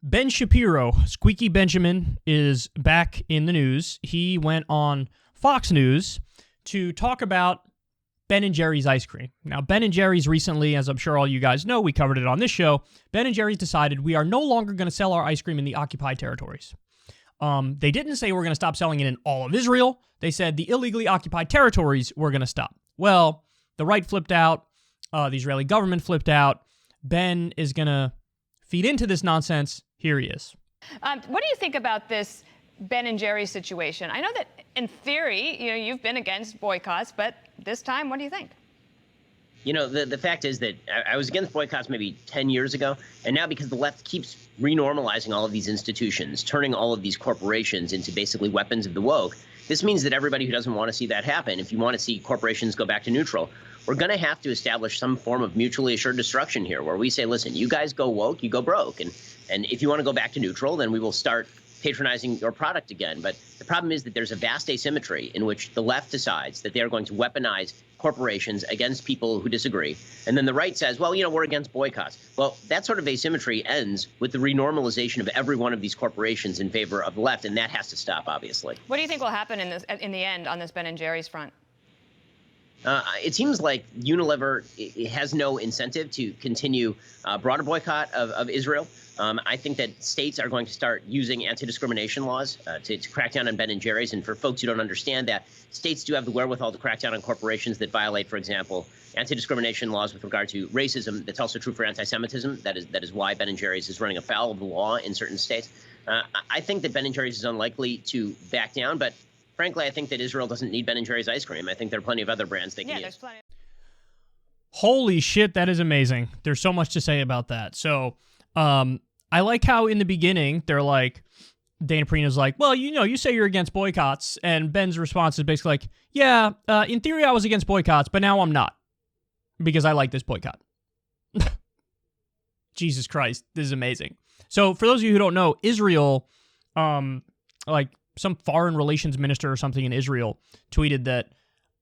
Ben Shapiro, Squeaky Benjamin, is back in the news. He went on Fox News to talk about Ben & Jerry's ice cream. Now, Ben & Jerry's recently, as I'm sure all you guys know, we covered it on this show, Ben & Jerry's decided we are no longer going to sell our ice cream in the occupied territories. They didn't say we're going to stop selling it in all of Israel. They said the illegally occupied territories were going to stop. Well, the right flipped out. The Israeli government flipped out. Ben is going to feed into this nonsense. Here he is. What do you think about this Ben & Jerry's situation? I know that in theory, you've been against boycotts, but this time, what do you think? The fact is that I was against boycotts maybe 10 years ago, and now because the left keeps renormalizing all of these institutions, turning all of these corporations into basically weapons of the woke, this means that everybody who doesn't want to see that happen, if you want to see corporations go back to neutral, we're going to have to establish some form of mutually assured destruction here, where we say, listen, you guys go woke, you go broke, and if you want to go back to neutral, then we will start patronizing your product again. But the problem is that there's a vast asymmetry in which the left decides that they are going to weaponize corporations against people who disagree. And then the right says, well, we're against boycotts. Well, that sort of asymmetry ends with the renormalization of every one of these corporations in favor of the left, and that has to stop, obviously. What do you think will happen in the end on this Ben & Jerry's front? It seems like Unilever has no incentive to continue broader boycott of Israel. I think that states are going to start using anti-discrimination laws to crack down on Ben & Jerry's. And for folks who don't understand that, states do have the wherewithal to crack down on corporations that violate, for example, anti-discrimination laws with regard to racism. That's also true for anti-Semitism. That is why Ben & Jerry's is running afoul of the law in certain states. I think that Ben & Jerry's is unlikely to back down, but frankly, I think that Israel doesn't need Ben & Jerry's ice cream. I think there are plenty of other brands they can use. There's plenty. Holy shit, that is amazing. There's so much to say about that. So, I like how in the beginning, they're like, Dana Perino's like, well, you say you're against boycotts, and Ben's response is basically like, yeah, in theory I was against boycotts, but now I'm not, because I like this boycott. Jesus Christ, this is amazing. So, for those of you who don't know, Israel, like, some foreign relations minister or something in Israel tweeted that,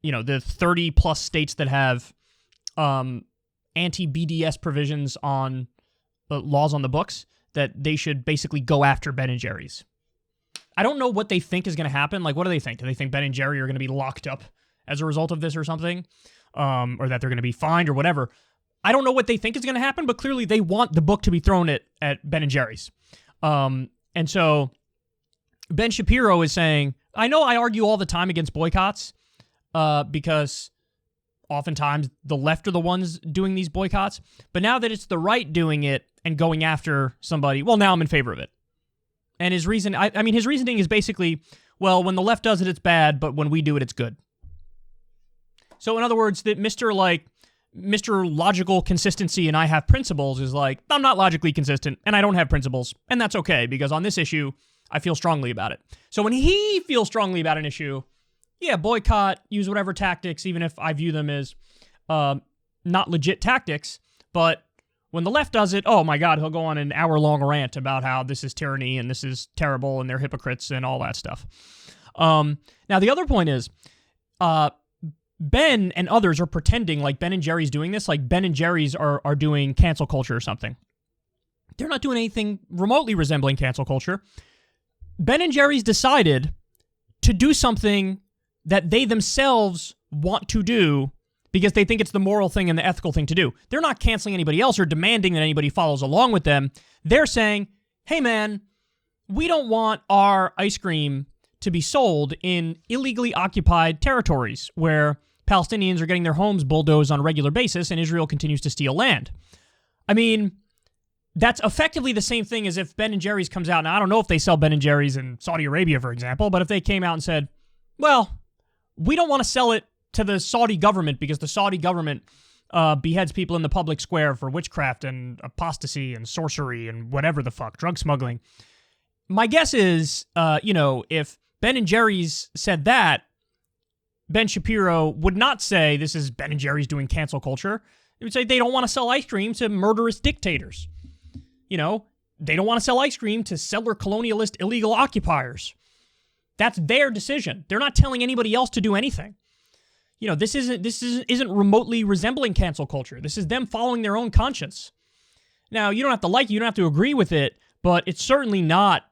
the 30-plus states that have anti-BDS provisions on laws on the books, that they should basically go after Ben & Jerry's. I don't know what they think is going to happen. Like, what do they think? Do they think Ben & Jerry are going to be locked up as a result of this or something? Or that they're going to be fined or whatever? I don't know what they think is going to happen, but clearly they want the book to be thrown at Ben & Jerry's. And so Ben Shapiro is saying, I know I argue all the time against boycotts because oftentimes the left are the ones doing these boycotts. But now that it's the right doing it and going after somebody, well, now I'm in favor of it. And his reason, his reasoning is basically, well, when the left does it, it's bad, but when we do it, it's good. So in other words, that Mr. Logical Consistency and I have principles is like, I'm not logically consistent and I don't have principles. And that's okay, because on this issue, I feel strongly about it. So when he feels strongly about an issue, yeah, boycott, use whatever tactics, even if I view them as not legit tactics. But when the left does it, oh my God, he'll go on an hour-long rant about how this is tyranny and this is terrible and they're hypocrites and all that stuff. Now, the other point is, Ben and others are pretending like Ben & Jerry's doing this, like Ben & Jerry's are doing cancel culture or something. They're not doing anything remotely resembling cancel culture. Ben & Jerry's decided to do something that they themselves want to do because they think it's the moral thing and the ethical thing to do. They're not canceling anybody else or demanding that anybody follows along with them. They're saying, hey man, we don't want our ice cream to be sold in illegally occupied territories where Palestinians are getting their homes bulldozed on a regular basis and Israel continues to steal land. I mean, that's effectively the same thing as if Ben & Jerry's comes out. Now, I don't know if they sell Ben & Jerry's in Saudi Arabia, for example, but if they came out and said, well, we don't want to sell it to the Saudi government because the Saudi government beheads people in the public square for witchcraft and apostasy and sorcery and whatever the fuck, drug smuggling. My guess is, if Ben & Jerry's said that, Ben Shapiro would not say this is Ben & Jerry's doing cancel culture. He would say they don't want to sell ice cream to murderous dictators. They don't want to sell ice cream to settler colonialist illegal occupiers. That's their decision. They're not telling anybody else to do anything. This isn't remotely resembling cancel culture. This is them following their own conscience. Now, you don't have to like it, you don't have to agree with it, but it's certainly not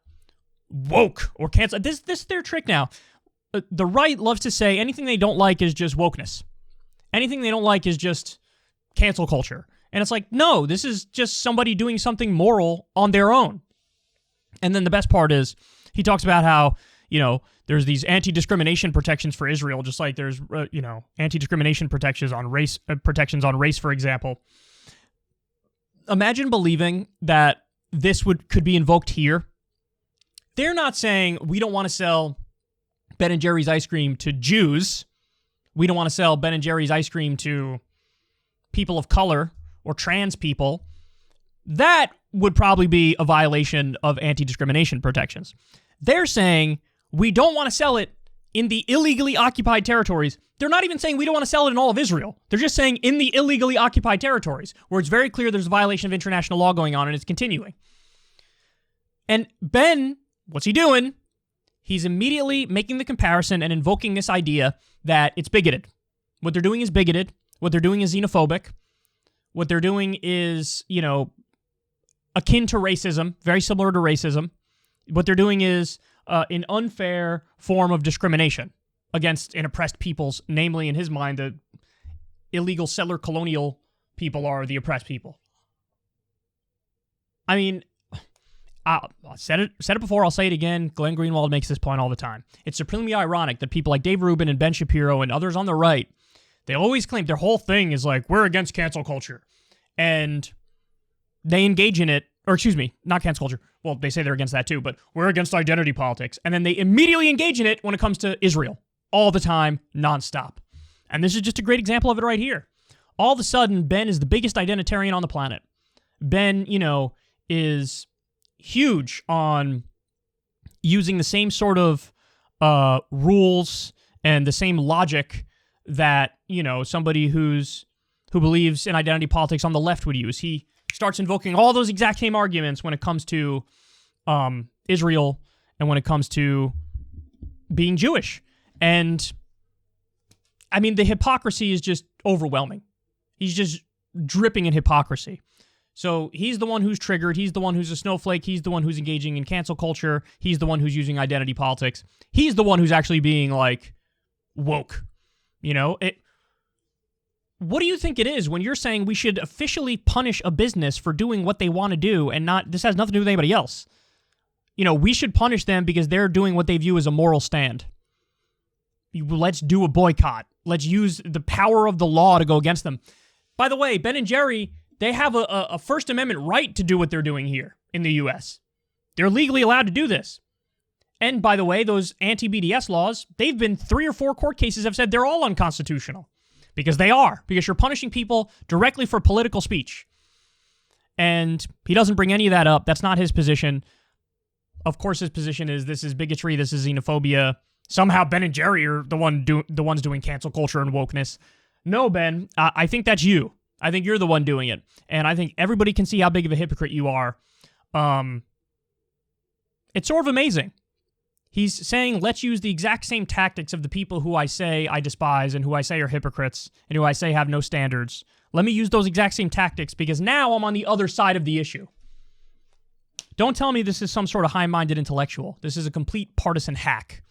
woke or cancel. This is their trick now. The right loves to say anything they don't like is just wokeness. Anything they don't like is just cancel culture. And it's like, no, this is just somebody doing something moral on their own. And then the best part is he talks about how, there's these anti-discrimination protections for Israel, just like there's, anti-discrimination protections on race, for example. Imagine believing that this could be invoked here. They're not saying we don't want to sell Ben & Jerry's ice cream to Jews. We don't want to sell Ben & Jerry's ice cream to people of color or trans people. That would probably be a violation of anti-discrimination protections. They're saying we don't want to sell it in the illegally occupied territories. They're not even saying we don't want to sell it in all of Israel. They're just saying in the illegally occupied territories, where it's very clear there's a violation of international law going on and it's continuing. And Ben, what's he doing? He's immediately making the comparison and invoking this idea that it's bigoted. What they're doing is bigoted. What they're doing is xenophobic. What they're doing is, akin to racism, very similar to racism. What they're doing is an unfair form of discrimination against an oppressed peoples, namely, in his mind, the illegal settler colonial people are the oppressed people. I mean, I said it before, I'll say it again. Glenn Greenwald makes this point all the time. It's supremely ironic that people like Dave Rubin and Ben Shapiro and others on the right, they always claim their whole thing is like, we're against cancel culture. And they engage in it, or excuse me, not cancel culture. Well, they say they're against that too, but we're against identity politics. And then they immediately engage in it when it comes to Israel. All the time, nonstop. And this is just a great example of it right here. All of a sudden, Ben is the biggest identitarian on the planet. Ben, is huge on using the same sort of rules and the same logic that, somebody who believes in identity politics on the left would use. He starts invoking all those exact same arguments when it comes to Israel and when it comes to being Jewish. And, I mean, the hypocrisy is just overwhelming. He's just dripping in hypocrisy. So he's the one who's triggered. He's the one who's a snowflake. He's the one who's engaging in cancel culture. He's the one who's using identity politics. He's the one who's actually being, woke. What do you think it is when you're saying we should officially punish a business for doing what they want to do and not, this has nothing to do with anybody else? We should punish them because they're doing what they view as a moral stand. Let's do a boycott. Let's use the power of the law to go against them. By the way, Ben & Jerry, they have a First Amendment right to do what they're doing here in the U.S. They're legally allowed to do this. And by the way, those anti-BDS laws, they've been 3 or 4 court cases have said they're all unconstitutional. Because they are. Because you're punishing people directly for political speech. And he doesn't bring any of that up. That's not his position. Of course, his position is this is bigotry, this is xenophobia. Somehow Ben & Jerry are the ones doing cancel culture and wokeness. No, Ben, I think that's you. I think you're the one doing it. And I think everybody can see how big of a hypocrite you are. It's sort of amazing. He's saying, let's use the exact same tactics of the people who I say I despise and who I say are hypocrites and who I say have no standards. Let me use those exact same tactics because now I'm on the other side of the issue. Don't tell me this is some sort of high-minded intellectual. This is a complete partisan hack.